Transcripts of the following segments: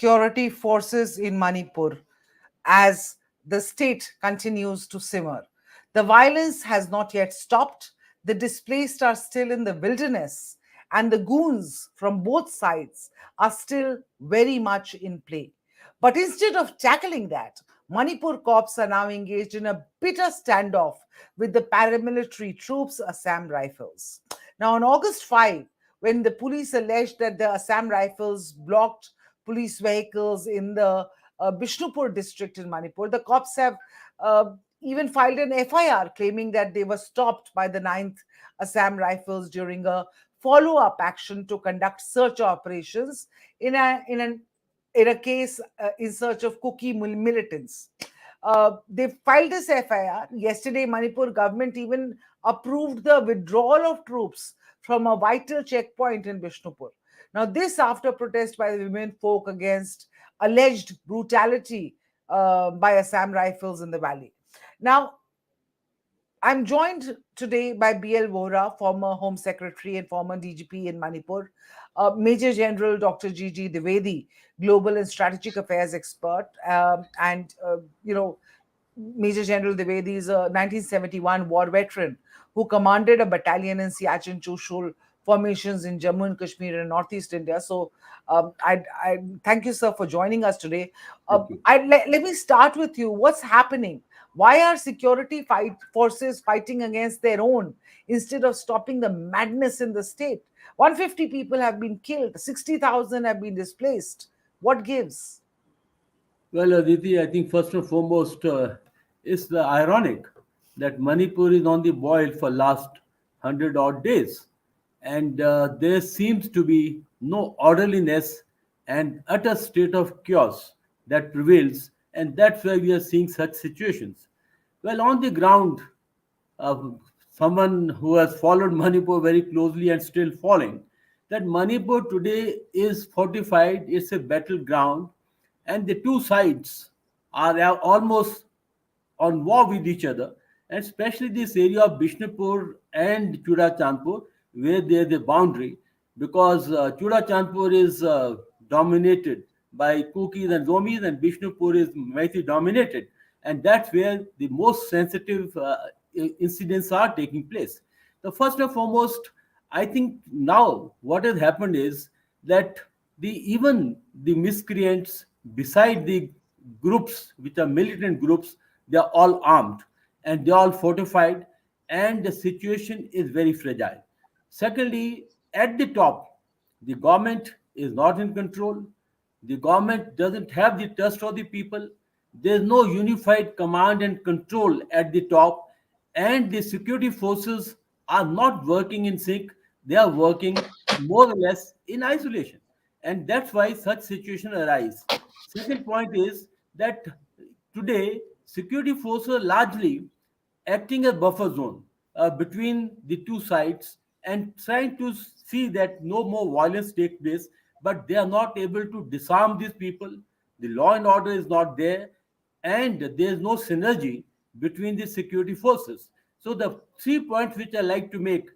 security forces in Manipur as the state continues to simmer. The violence has not yet stopped. The displaced are still in the wilderness, and the goons from both sides are still very much in play. But instead of tackling that, Manipur cops are now engaged in a bitter standoff with the paramilitary troops, Assam Rifles. Now, on August 5, when the police alleged that the Assam Rifles blocked police vehicles in the Bishnupur district in Manipur, the cops have even filed an FIR claiming that they were stopped by the 9th Assam Rifles during a follow-up action to conduct search operations in a case in search of Kuki militants. They filed this FIR. Yesterday, Manipur government even approved the withdrawal of troops from a vital checkpoint in Bishnupur. Now, this after protest by the women folk against alleged brutality by Assam Rifles in the valley. Now, I'm joined today by BL Vohra, former Home Secretary and former DGP in Manipur, Major General Dr. G.G. Dwivedi, Global and Strategic Affairs expert, Major General Dwivedi is a 1971 war veteran who commanded a battalion in Siachen Chushul formations in Jammu and Kashmir and Northeast India. So, I thank you, sir, for joining us today. Thank you. Let me start with you. What's happening? Why are security forces fighting against their own instead of stopping the madness in the state? 150 people have been killed, 60,000 have been displaced. What gives? Well, Aditi, I think first and foremost, it's the ironic that Manipur is on the boil for last 100 odd days, and there seems to be no orderliness and utter state of chaos that prevails, and that's why we are seeing such situations. Well, on the ground, uh, someone who has followed Manipur very closely and still following, that Manipur today is fortified, it's a battleground, and the two sides are almost on war with each other, and especially this area of Bishnupur and Chudachandpur, where there's a boundary, because Chudachandpur is dominated by Kukis and Zomis, and Bishnupur is Maithi dominated, and that's where the most sensitive incidents are taking place. The first and foremost, I think now what has happened is that even the miscreants, beside the groups which are militant groups, they are all armed and they are all fortified, and the situation is very fragile. Secondly, at the top, the government is not in control. The government doesn't have the trust of the people. There's no unified command and control at the top, and the security forces are not working in sync. They are working more or less in isolation, and that's why such situations arise. Second point is that today security forces are largely acting as buffer zone between the two sides and trying to see that no more violence take place, but they are not able to disarm these people. The law and order is not there, and there is no synergy between the security forces. So the 3 points which I like to make: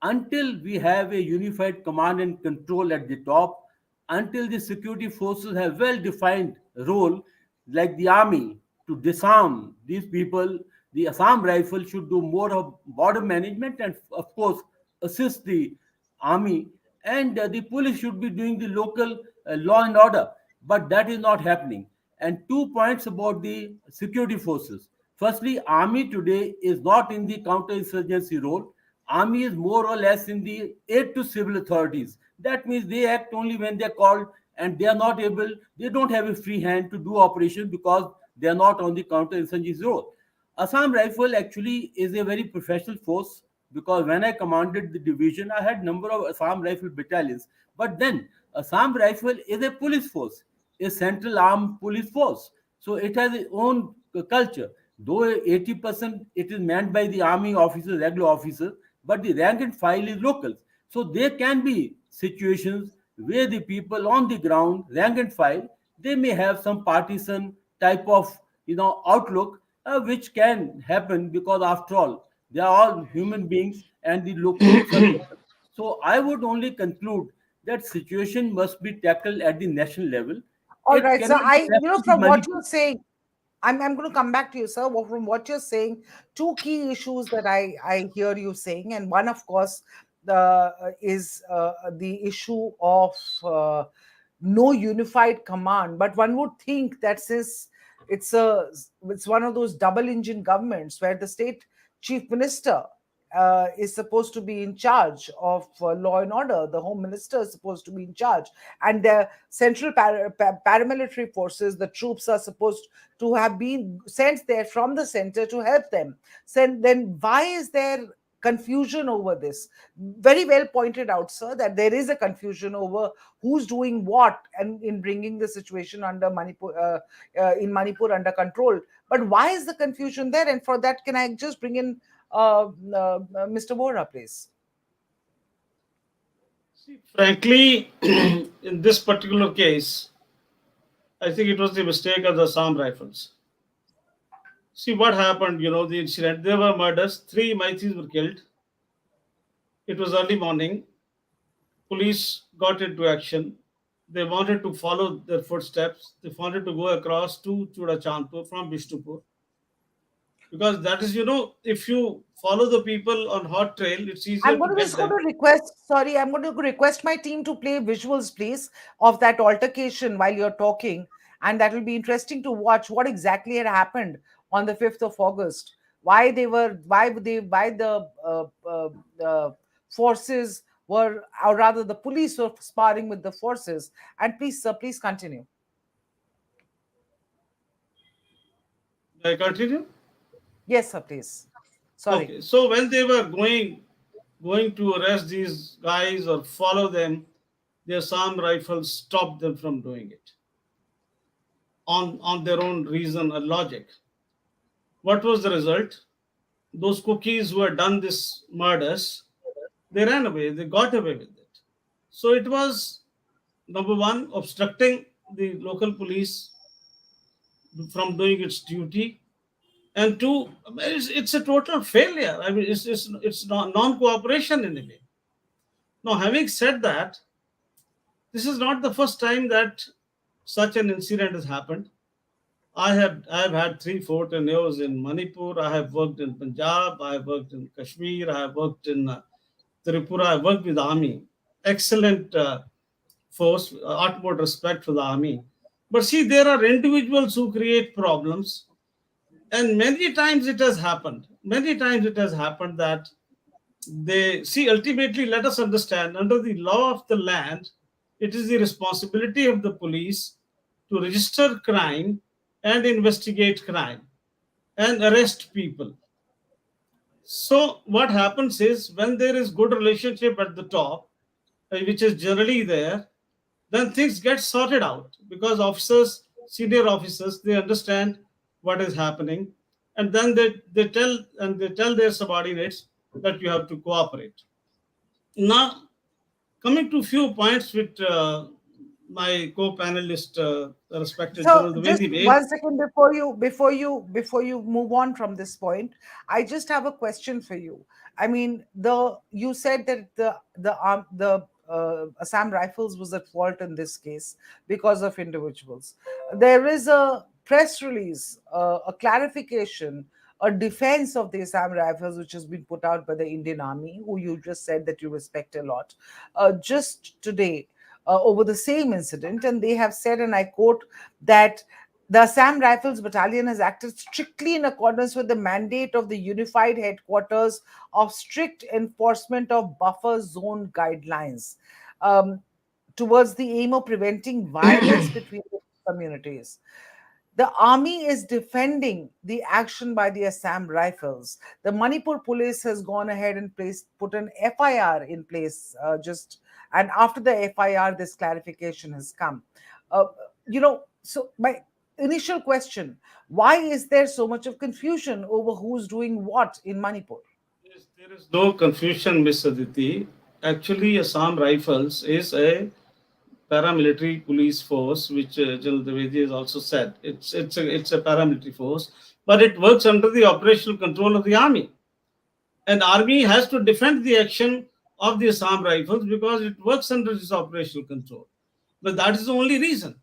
until we have a unified command and control at the top, until the security forces have well defined role like the army to disarm these people, the Assam Rifle should do more of border management and of course assist the army, and the police should be doing the local law and order, but that is not happening. And 2 points about the security forces: firstly, army today is not in the counterinsurgency role. Army is more or less in the aid to civil authorities. That means they act only when they're called, and they are not able, they don't have a free hand to do operations because they are not on the counterinsurgency role. Assam Rifle actually is a very professional force, because when I commanded the division, I had number of Assam Rifle battalions. But then Assam Rifle is a police force, a central armed police force. So it has its own culture. Though 80% it is manned by the army officers, regular officers, but the rank and file is local. So there can be situations where the people on the ground, rank and file, they may have some partisan type of outlook, which can happen, because after all they are all human beings and the groups are local. So I would only conclude that situation must be tackled at the national level, All It right, so cannot be left to the from what you're Manipur. saying, I'm going to come back to you, sir. From what you're saying, two key issues that I hear you saying, and one, of course, is the issue of no unified command. But one would think that since it's a it's one of those double engine governments where the state chief minister is supposed to be in charge of law and order, the home minister is supposed to be in charge, and the central paramilitary forces, the troops, are supposed to have been sent there from the center to help them. So then why is there confusion over this? Very well pointed out, sir, that there is a confusion over who's doing what and in bringing the situation under Manipur in Manipur under control. But why is the confusion there? And for that, can I just bring in Mr. Vohra, please? See, frankly, in this particular case, I think it was the mistake of the Assam Rifles. See what happened, the incident. There were murders, three Maitis were killed. It was early morning. Police got into action. They wanted to follow their footsteps. They wanted to go across to Chudachandpur from Bishnupur. Because that is, if you follow the people on hot trail, it's easier I'm to going to get just going them. to request, sorry, I'm going to request my team to play visuals, please, of that altercation while you're talking. And that will be interesting to watch what exactly had happened on the 5th of August. Why the forces were, or rather the police were sparring with the forces. And please, sir, please continue. I continue? Yes, sir, please. Sorry. Okay, so when they were going to arrest these guys or follow them, the Assam Rifles stopped them from doing it on their own reason and logic. What was the result? Those cookies who had done this murders, they ran away, they got away with it. So it was number one, obstructing the local police from doing its duty, and two, it's a total failure. I mean, it's non-cooperation in a way. Now, having said that, this is not the first time that such an incident has happened. I have had 3 4 tenures in Manipur. I have worked in Punjab. I have worked in Kashmir. I have worked in Tripura. I worked with the army. Excellent force. Utmost respect for the army. But see, there are individuals who create problems, and many times it has happened. Many times it has happened that they see, ultimately, let us understand, under the law of the land, it is the responsibility of the police to register crime and investigate crime and arrest people. So what happens is, when there is good relationship at the top, which is generally there, then things get sorted out, because officers, senior officers, they understand what is happening, and then they tell their subordinates that you have to cooperate. Now, coming to few points with my co-panelist, respected So General just Dwivedi made. 1 second before you move on from this point, I just have a question for you. I mean, the you said that the Assam Rifles was at fault in this case because of individuals. There is a press release, a clarification, a defense of the Assam Rifles, which has been put out by the Indian Army, who you just said that you respect a lot, just today, over the same incident. And they have said, and I quote, that the Assam Rifles Battalion has acted strictly in accordance with the mandate of the Unified Headquarters of Strict Enforcement of Buffer Zone Guidelines, um, towards the aim of preventing violence between the communities. The army is defending the action by the Assam Rifles. The Manipur police has gone ahead and put an FIR in place, and after the FIR, this clarification has come. Uh, so my initial question: why is there so much of confusion over who's doing what in Manipur? Yes, there is no confusion, Miss Aditi. Actually, Assam Rifles is a paramilitary police force, which General Dwivedi has also said. It's a paramilitary force, but it works under the operational control of the army. And army has to defend the action of the Assam Rifles because it works under this operational control. But that is the only reason.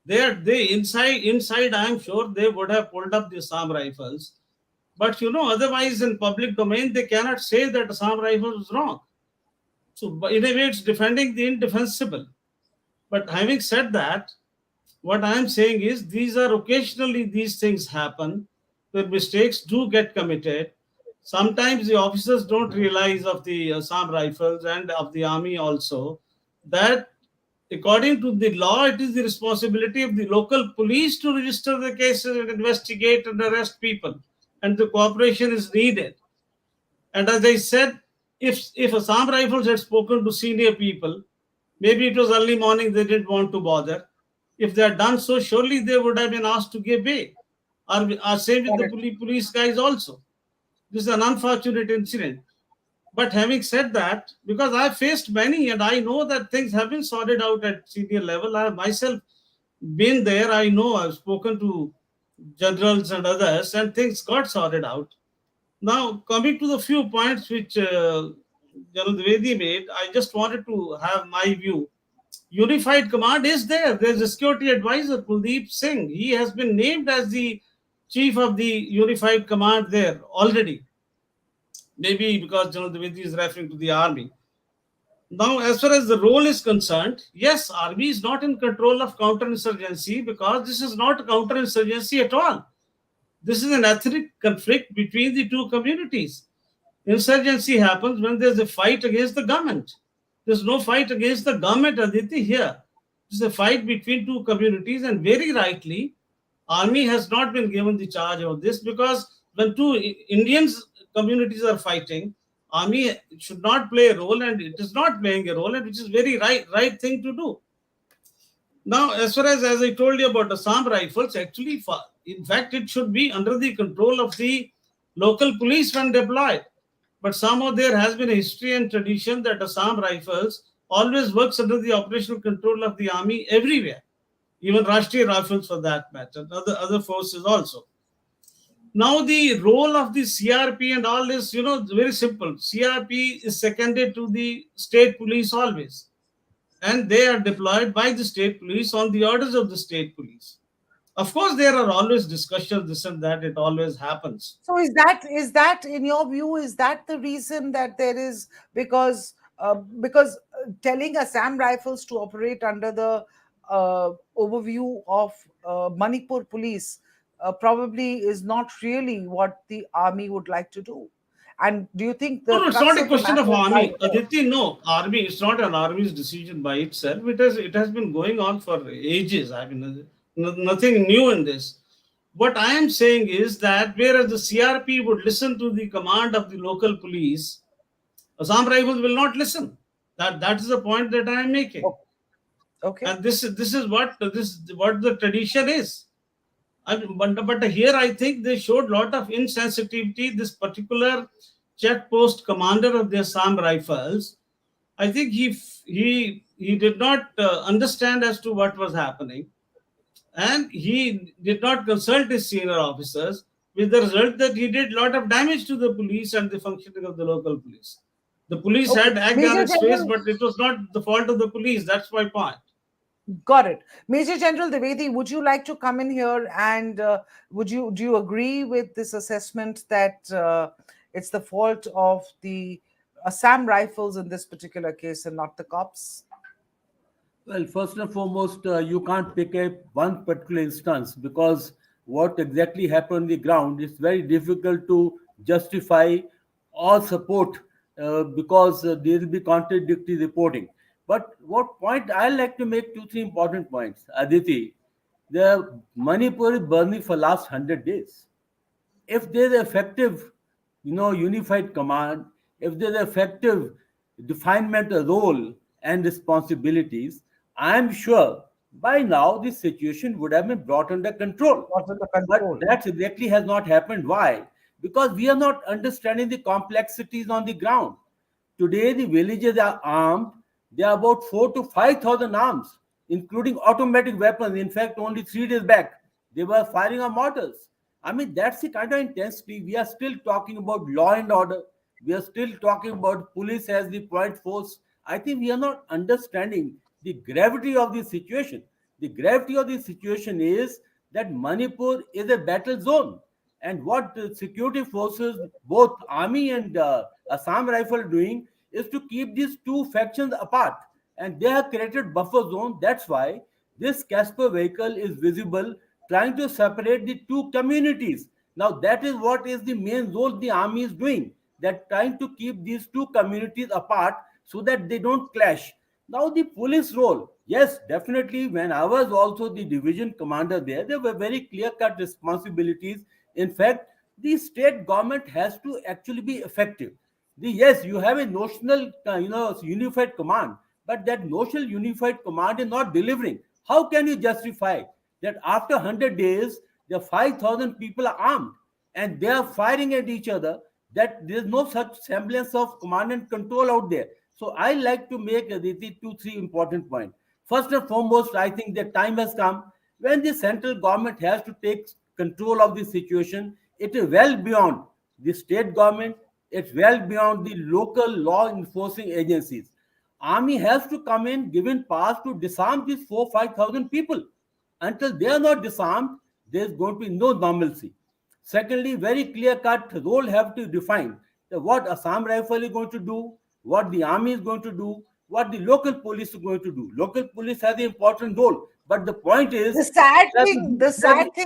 They inside. I am sure they would have pulled up the Assam Rifles, but otherwise in public domain they cannot say that Assam Rifles was wrong. So in a way, it's defending the indefensible. But having said that, what I am saying is these are occasionally these things happen where mistakes do get committed. Sometimes the officers don't realize of the Assam Rifles and of the army also that according to the law, it is the responsibility of the local police to register the cases and investigate and arrest people, and the cooperation is needed. And as I said, if Assam Rifles had spoken to senior people, maybe it was early morning, they didn't want to bother. If they had done so, surely they would have been asked to give way. Or same with the Correct. police guys also. This is an unfortunate incident. But having said that, because I've faced many and I know that things have been sorted out at senior level, I have myself been there. I know I've spoken to generals and others, and things got sorted out. Now, coming to the few points which General Dwivedi made, I just wanted to have my view. Unified command is there. There's a security advisor, Kuldeep Singh. He has been named as the chief of the unified command there already. Maybe because General Dwivedi is referring to the army. Now, as far as the role is concerned, yes, army is not in control of counterinsurgency because this is not counterinsurgency at all. This is an ethnic conflict between the two communities. Insurgency happens when there's a fight against the government. There's no fight against the government, Aditi, here. It's a fight between two communities, and very rightly, army has not been given the charge of this because when two Indians communities are fighting, army should not play a role, and it is not playing a role, and which is very right thing to do. Now, as far as I told you about Assam Rifles, actually, in fact, it should be under the control of the local police when deployed. But somehow there has been a history and tradition that Assam Rifles always works under the operational control of the army everywhere, even Rashtriya Rifles for that matter, other forces also. Now, the role of the CRP and all is, very simple. CRP is seconded to the state police always, and they are deployed by the state police on the orders of the state police. Of course, there are always discussions, this and that, it always happens. So is that in your view, is that the reason that there is, because telling Assam Rifles to operate under the overview of Manipur police probably is not really what the army would like to do? And do you think No, the no, it's crux not a of the question of matter lies army. there? Aditi, no, army. It's not an army's decision by itself. It has been going on for ages. I mean, nothing new in this. What I am saying is that whereas the CRP would listen to the command of the local police, Assam Rifles will not listen. That is the point that I am making. Oh, okay. And this is what the tradition is. But here I think they showed a lot of insensitivity. This particular check post commander of the Assam Rifles, I think he did not understand as to what was happening, and he did not consult his senior officers. With the result that he did a lot of damage to the police and the functioning of the local police. The police Okay. had acted on Major its face, General, but it was not the fault of the police. That's my point. got it. Major General Dwivedi, would you like to come in here and do you agree with this assessment that it's the fault of the Assam Rifles in this particular case and not the cops? Well, first and foremost, you can't pick up one particular instance because what exactly happened on the ground is very difficult to justify or support because there will be contradictory reporting. But what point I like to make two, three important points. Aditi, the Manipur is burning for last 100 days. If there's effective, unified command, if there's effective definement of role and responsibilities, I'm sure by now this situation would have been brought under control. Not under But control. that exactly has not happened. Why? Because we are not understanding the complexities on the ground. Today, the villages are armed. There are about 4 to 5,000 arms, including automatic weapons. In fact, only 3 days back, they were firing on mortars. I mean, that's the kind of intensity. We are still talking about law and order. We are still talking about police as the point force. I think we are not understanding the gravity of the situation. The gravity of the situation is that Manipur is a battle zone. And what the security forces, both army and Assam Rifle doing, is to keep these two factions apart. And they have created buffer zone. That's why this Casper vehicle is visible, trying to separate the two communities. Now that is what is the main role the army is doing. That trying to keep these two communities apart so that they don't clash. Now the police role, yes, definitely. When I was also the division commander there were very clear-cut responsibilities. In fact, the state government has to actually be effective. Yes, you have a notional, unified command, but that notional unified command is not delivering. How can you justify that after 100 days, the 5,000 people are armed and they are firing at each other? That there is no such semblance of command and control out there. So I like to make Aditi two, three important points. First and foremost, I think the time has come when the central government has to take control of the situation. It is well beyond the state government. It's well beyond the local law enforcing agencies. Army has to come in, given powers to disarm these 4-5,000 people. Until they are not disarmed, there is going to be no normalcy. Secondly, very clear-cut role have to define what Assam Rifle is going to do, what the army is going to do, what the local police is going to do. Local police has an important role, but the point is, The sad thing, one sir, minute,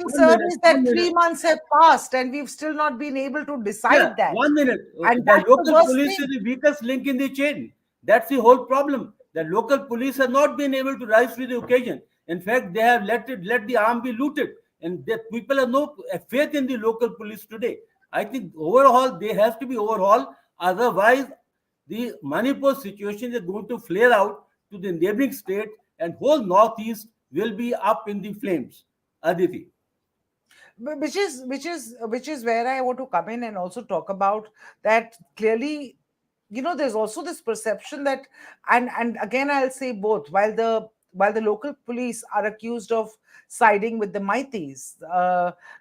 is that one minute. 3 months have passed and we've still not been able to Yeah, decide that. 1 minute. And The that's the local worst police thing. is the weakest link in the chain. That's the whole problem. The local police have not been able to rise to the occasion. In fact, they have let the arm be looted, and the people have no faith in the local police today. I think overall they have to be overhauled. Otherwise, the Manipur situation is going to flare out to the neighboring state, and whole northeast will be up in the flames. Aditi. Which is where I want to come in and also talk about that clearly. There's also this perception that, and again I'll say both, while the local police are accused of siding with the Maitis,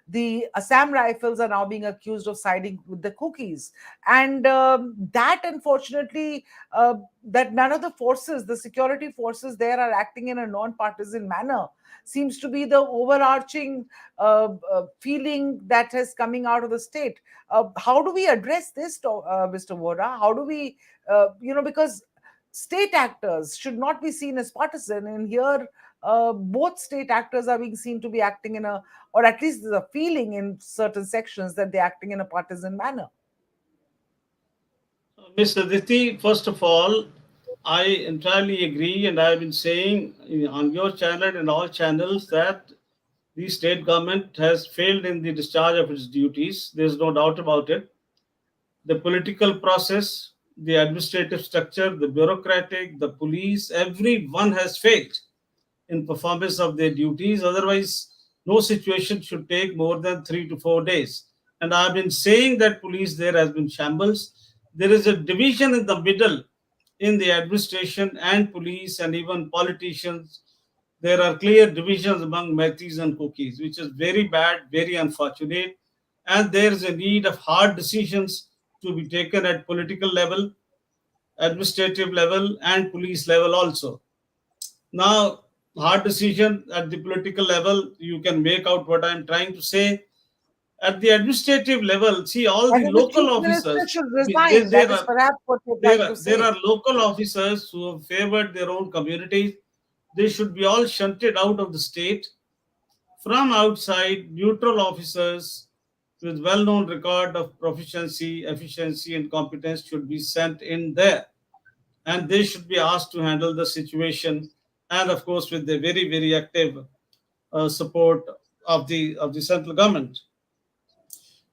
the Assam Rifles are now being accused of siding with the Kukis, and that unfortunately, that none of the security forces there are acting in a non-partisan manner seems to be the overarching feeling that is coming out of the state. How do we address this, Mr. Vohra? How do we, because state actors should not be seen as partisan, and here both state actors are being seen to be acting in a, or at least there's a feeling in certain sections that they're acting in a partisan manner. Ms. Aditi, first of all, I entirely agree, and I have been saying on your channel and all channels that the state government has failed in the discharge of its duties. There's no doubt about it. The political process, the administrative structure, the bureaucratic, the police, everyone has failed in performance of their duties. Otherwise, no situation should take more than 3 to 4 days. And I've been saying that police there has been shambles. There is a division in the middle in the administration and police and even politicians. There are clear divisions among Metis and Kukis, which is very bad, very unfortunate. And there is a need of hard decisions to be taken at political level, administrative level, and police level also. Now, hard decision at the political level, you can make out what I'm trying to say. At the administrative level, see all I the think the local chief minister officers. should There, resign. there That is are perhaps what you'd there like are to there say. are local officers who have favored their own communities. They should be all shunted out of the state. From outside, neutral officers with well-known record of proficiency, efficiency, and competence should be sent in there, and they should be asked to handle the situation, and of course with the very very active support of the central government.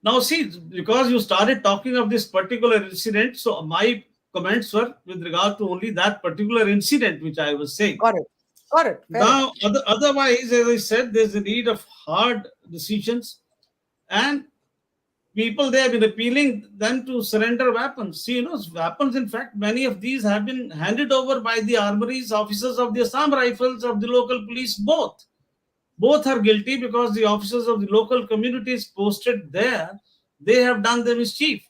Now, see, because you started talking of this particular incident, so my comments were with regard to only that particular incident which I was saying. Got it. Got it. Fair enough. Now, otherwise, as I said, there's a need of hard decisions, and people they have been appealing them to surrender weapons. See, weapons. In fact, many of these have been handed over by the armories officers of the Assam Rifles of the local police. Both are guilty because the officers of the local communities posted there, they have done the mischief.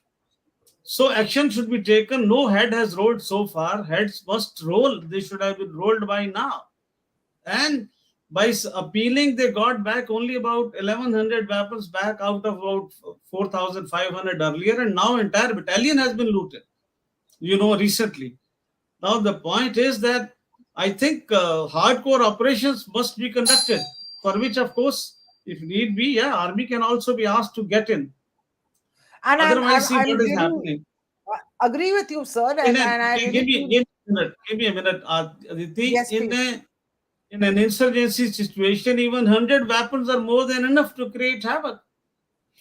So action should be taken. No head has rolled so far. Heads must roll. They should have been rolled by now. And By appealing, they got back only about 1100 weapons back out of about 4500 earlier, and now entire battalion has been looted, recently. Now the point is that I think hardcore operations must be conducted, for which, of course, if need be, yeah, army can also be asked to get in. And Otherwise, see I'm what is really happening. agree with you, sir, In and I give really me feel. give me a minute, Aditi. Yes, please. In an insurgency situation, even 100 weapons are more than enough to create havoc.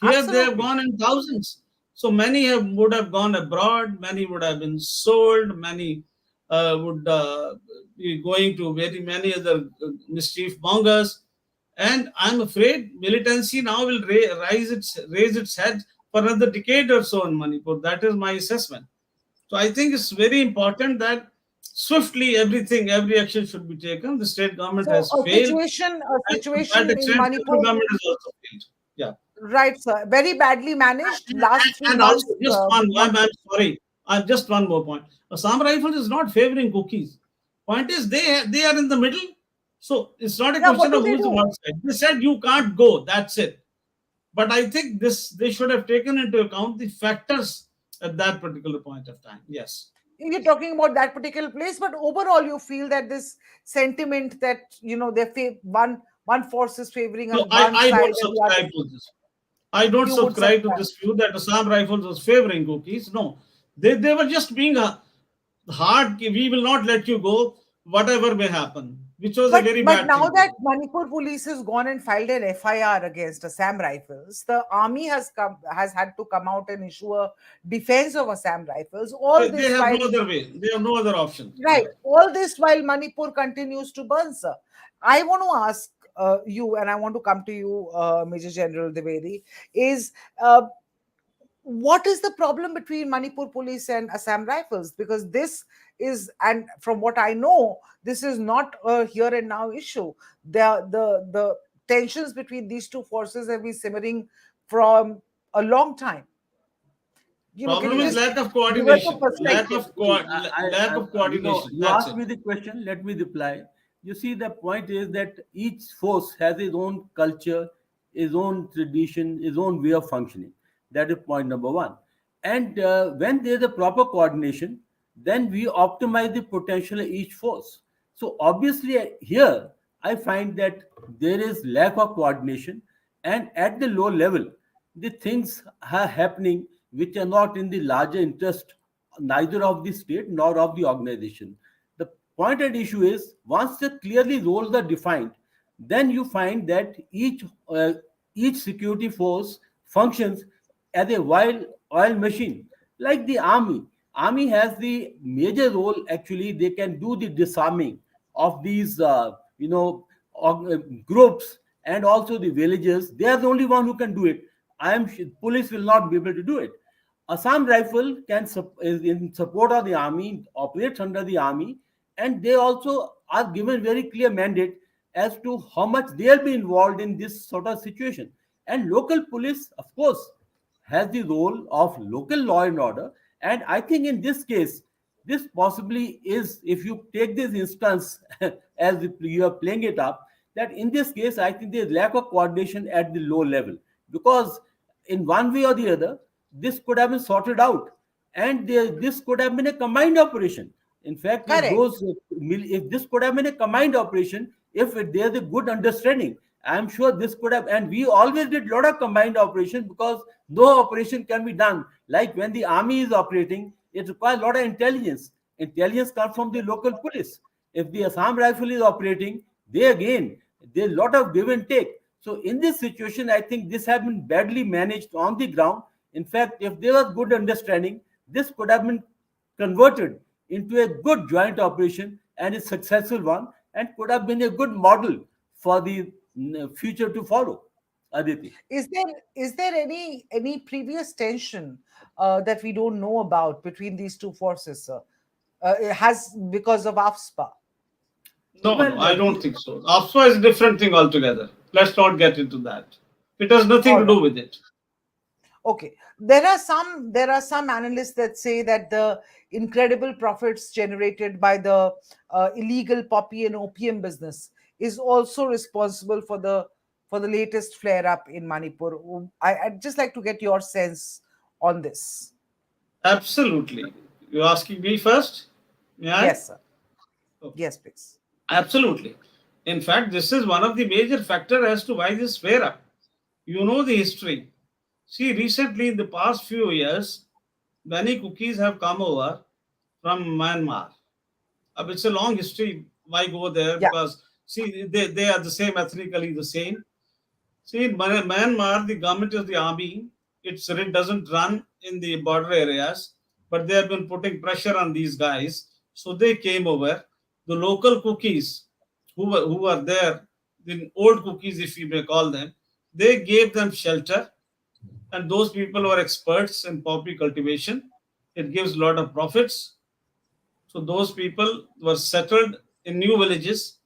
Here they have Absolutely. gone in thousands. So many would have gone abroad, many would have been sold, many would be going to very many other mischief mongers. And I'm afraid militancy now will raise its head for another decade or so in Manipur. That is my assessment. So I think it's very important that swiftly every action should be taken. The state government So has failed, a and to that situation in extent, central Manipur, government has also failed. Yeah. right, sir, very badly managed. Last three And also, months, just one, not I'm sorry, just one more point. Assam Rifles is not favoring cookies. Point is, they are in the middle. So it's not a yeah. What question do of they who's the do? one side. They said you can't go. That's it. But I think this they should have taken into account the factors at that particular point of time. Yes. You're talking about that particular place, but overall, you feel that this sentiment that one force is favoring No, on one I side don't and the other, subscribe to this. I don't you would subscribe to subscribe. this view that Assam Rifles was favoring cookies. No, they were just being hard. We will not let you go, whatever may happen, which was a very But bad now thing to that do. Manipur police has gone and filed an FIR against Assam Rifles, the army has had to come out and issue a defense of Assam Rifles. All They this have while no other way. They have no other option. right, Yeah. all this while Manipur continues to burn, sir. I want to ask you, and I want to come to you, Major General Dwivedi, is what is the problem between Manipur police and Assam Rifles? Because this is, and from what I know, this is not a here and now issue. The tensions between these two forces have been simmering from a long time. Can Problem you is just lack of give us a coordination. perspective? Lack of coordination. You That's asked it. me the question. Let me reply. You see, the point is that each force has its own culture, its own tradition, its own way of functioning. That is point number one. And when there is a proper coordination, then we optimize the potential of each force. So obviously, here I find that there is lack of coordination, and at the low level, the things are happening which are not in the larger interest neither of the state nor of the organization. The point at issue is once the clearly roles are defined, then you find that each security force functions as a wild oil machine, like the army. Army has the major role. Actually, they can do the disarming of these, groups and also the villages. They are the only one who can do it. Police will not be able to do it. Assam Rifle is in support of the army, operates under the army, and they also are given very clear mandate as to how much they'll be involved in this sort of situation. And local police, of course, has the role of local law and order. And I think in this case, this possibly is, if you take this instance as if you are playing it up, that in this case, I think there's lack of coordination at the low level because in one way or the other, this could have been sorted out, and this could have been a combined operation. In fact, Correct. if this could have been a combined operation, if there's a good understanding, I'm sure this could have. And we always did a lot of combined operations because no operation can be done. Like when the army is operating, it requires a lot of intelligence. Intelligence comes from the local police. If the Assam Rifle is operating, they again, there's a lot of give and take. So in this situation, I think this has been badly managed on the ground. In fact, if there was good understanding, this could have been converted into a good joint operation and a successful one, and could have been a good model for the future to follow. Aditi. Is there any previous tension that we don't know about between these two forces, sir? It has because of AFSPA. No, no, Well, I don't think so. AFSPA is a different thing altogether. Let's not get into that. It has nothing All to right. do with it. Okay. There are some analysts that say that the incredible profits generated by the illegal poppy and opium business is also responsible for the latest flare up in Manipur. I'd just like to get your sense on this. Absolutely. You're asking me first? May I? Yes, sir. Okay. Yes, please. Absolutely. In fact, this is one of the major factors as to why this flare up. You know the history. See, recently in the past few years, many cookies have come over from Myanmar. It's a long history. Why go there? Yeah, Because see, they are the same, ethnically the same. See, in Myanmar, the government is the army. It doesn't run in the border areas, but they have been putting pressure on these guys. So they came over. The local cookies who were there, the old cookies, if you may call them, they gave them shelter, and those people were experts in poppy cultivation. It gives a lot of profits. So those people were settled in new villages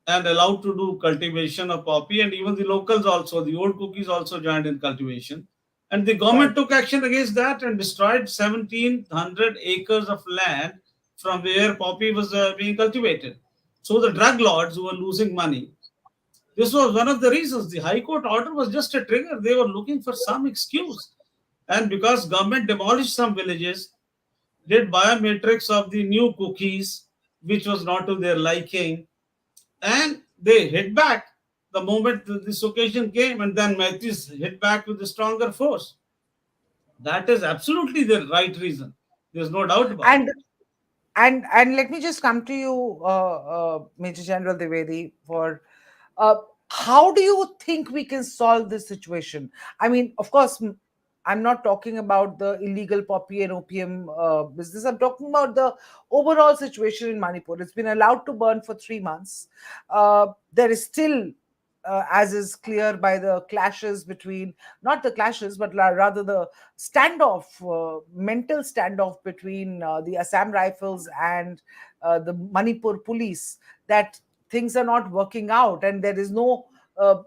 and allowed to do cultivation of poppy, and even the locals also, the old cookies also joined in cultivation. And the right. government took action against that and destroyed 1,700 acres of land from where poppy was being cultivated. So the drug lords who were losing money, this was one of the reasons. The High Court order was just a trigger. They were looking for some excuse. And because government demolished some villages, did biometrics of the new cookies, which was not to their liking, and they hit back the moment this occasion came, and then Mathis hit back with a stronger force. That is absolutely the right reason. There's no doubt about And it. and let me just come to you, Major General Dwivedi, for uh, how do you think we can solve this situation? I mean, of course, I'm not talking about the illegal poppy and opium business. I'm talking about the overall situation in Manipur. It's been allowed to burn for 3 months. There is still, as is clear by the clashes between, not the clashes, but rather the standoff, mental standoff between the Assam Rifles and the Manipur police, that things are not working out, and there is no,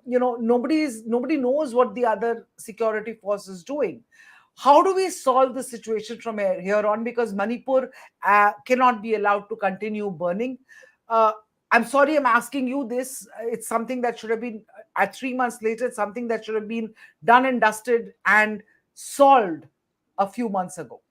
nobody knows what the other security force is doing. How do we solve the situation from here on? Because Manipur cannot be allowed to continue burning. Uh, I'm sorry, I'm asking you this. It's something that should have been, at 3 months later, it's something that should have been done and dusted and solved a few months ago.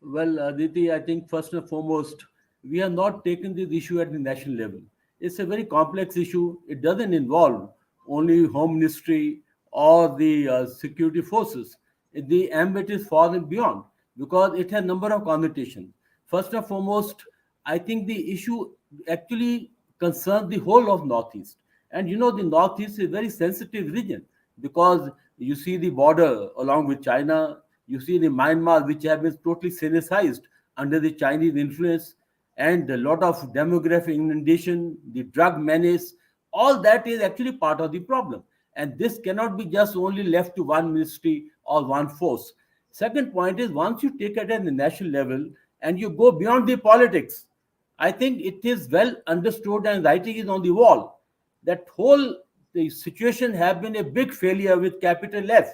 Well, Aditi, I think first and foremost, we have not taken this issue at the national level. It's a very complex issue. It doesn't involve only Home Ministry or the security forces. The ambit is far and beyond because it has a number of connotations. First and foremost, I think the issue actually concerns the whole of Northeast. And you know, the Northeast is a very sensitive region because you see the border along with China, you see the Myanmar, which have been totally sinicized under the Chinese influence, and a lot of demographic inundation, the drug menace, all that is actually part of the problem. And this cannot be just only left to one ministry or one force. Second point is once you take it at the national level and you go beyond the politics, I think it is well understood and writing is on the wall that whole the situation have been a big failure with capital F.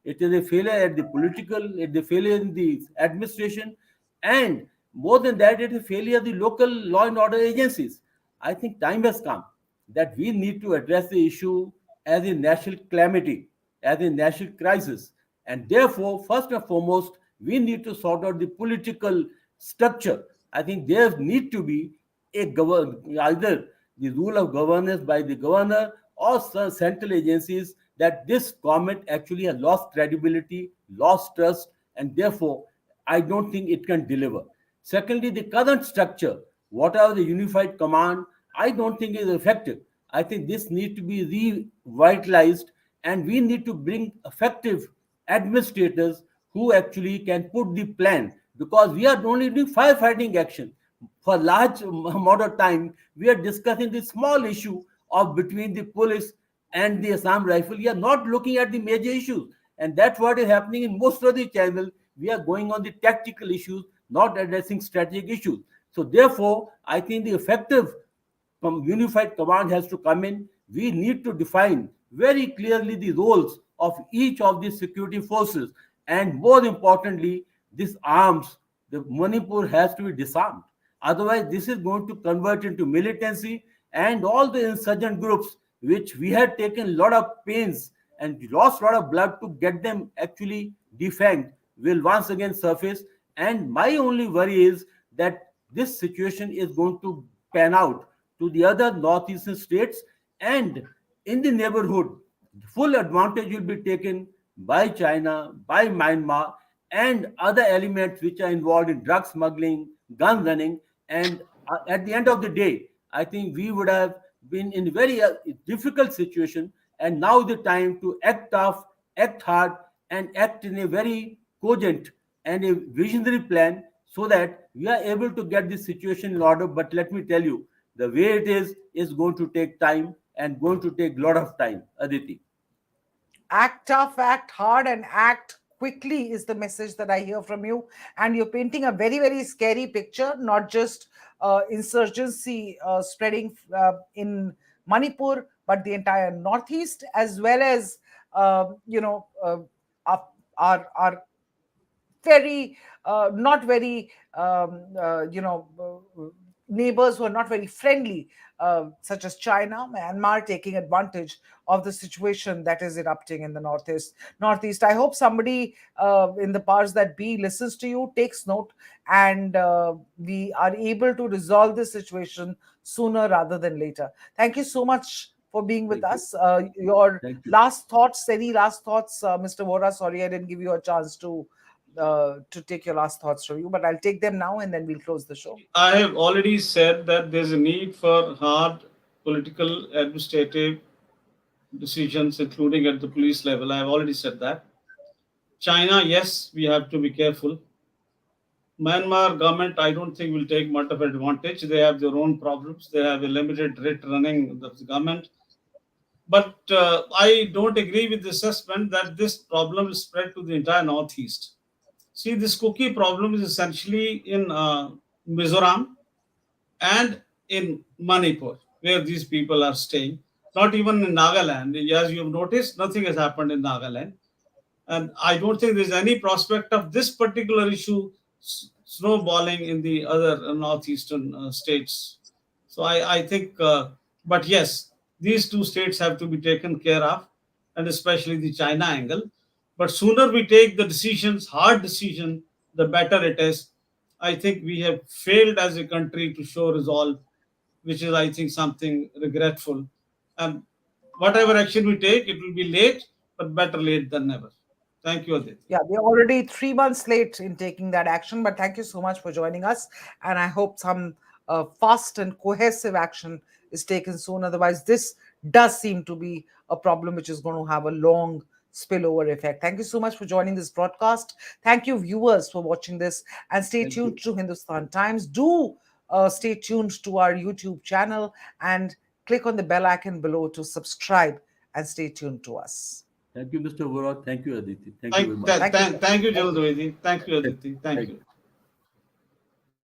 It is a failure at the political, it is a failure in the administration, and more than that, it is a failure of the local law and order agencies. I think time has come that we need to address the issue as a national calamity, as a national crisis. And therefore, first and foremost, we need to sort out the political structure. I think there need to be either the rule of governance by the governor or central agencies that this government actually has lost credibility, lost trust, and therefore I don't think it can deliver. Secondly, the current structure, whatever the unified command, I don't think is effective. I think this needs to be revitalized, and we need to bring effective administrators who actually can put the plan because we are only doing firefighting action. For large amount of time, we are discussing the small issue of between the police and the Assam Rifle. We are not looking at the major issues, and that's what is happening in most of the channels. We are going on the tactical issues, not addressing strategic issues. So, therefore, I think the effective unified command has to come in. We need to define very clearly the roles of each of these security forces, and more importantly, this arms. The Manipur has to be disarmed. Otherwise, this is going to convert into militancy, and all the insurgent groups, which we had taken a lot of pains and lost a lot of blood to get them actually defanged, will once again surface. And my only worry is that this situation is going to pan out to the other northeastern states, and in the neighborhood, full advantage will be taken by China, by Myanmar, and other elements which are involved in drug smuggling, gun running. And at the end of the day, I think we would have been in a very difficult situation. And now the time to act tough, act hard, and act in a very cogent and a visionary plan, so that we are able to get this situation in order. But let me tell you, the way it is going to take time, and going to take a lot of time, Aditi. Act tough, act hard, and act quickly is the message that I hear from you. And you're painting a very, very scary picture, not just insurgency spreading in Manipur, but the entire Northeast, as well as, our, our very not very neighbors who are not very friendly, such as China, Myanmar, taking advantage of the situation that is erupting in the northeast. I hope somebody in the powers that be listens to you, takes note, and we are able to resolve this situation sooner rather than later. Thank you so much for being with Thank you. us. Your Thank you. last thoughts, any last thoughts, Mr. Vohra? Sorry, I didn't give you a chance to take your last thoughts from you, but I'll take them now and then we'll close the show. I have already said that there's a need for hard political, administrative decisions, including at the police level. I have already said that. China, yes, we have to be careful. Myanmar government, I don't think will take much of advantage. They have their own problems. They have a limited writ running the government. But I don't agree with the assessment that this problem is spread to the entire Northeast. See, this Kuki problem is essentially in Mizoram and in Manipur, where these people are staying. Not even in Nagaland. As you've noticed, nothing has happened in Nagaland. And I don't think there's any prospect of this particular issue snowballing in the other northeastern states. So I think, but yes, these two states have to be taken care of, and especially the China angle. But sooner we take the decisions, hard decision, the better it is. I think we have failed as a country to show resolve, which is, I think, something regretful. And whatever action we take, it will be late, but better late than never. Thank you, Aditi. Yeah, we're already 3 months late in taking that action, but thank you so much for joining us. And I hope some fast and cohesive action is taken soon. Otherwise, this does seem to be a problem which is going to have a long spillover effect. Thank you so much for joining this broadcast. Thank you, viewers, for watching this, and stay Thank tuned you. to Hindustan Times. Do stay tuned to our YouTube channel and click on the bell icon below to subscribe and stay tuned to us. Thank you, Mr. Vohra. Thank you, Aditi. Thank you very much. Thank you. Thank you, General Dwivedi. Thank you, Aditi. Thank Thank you. you.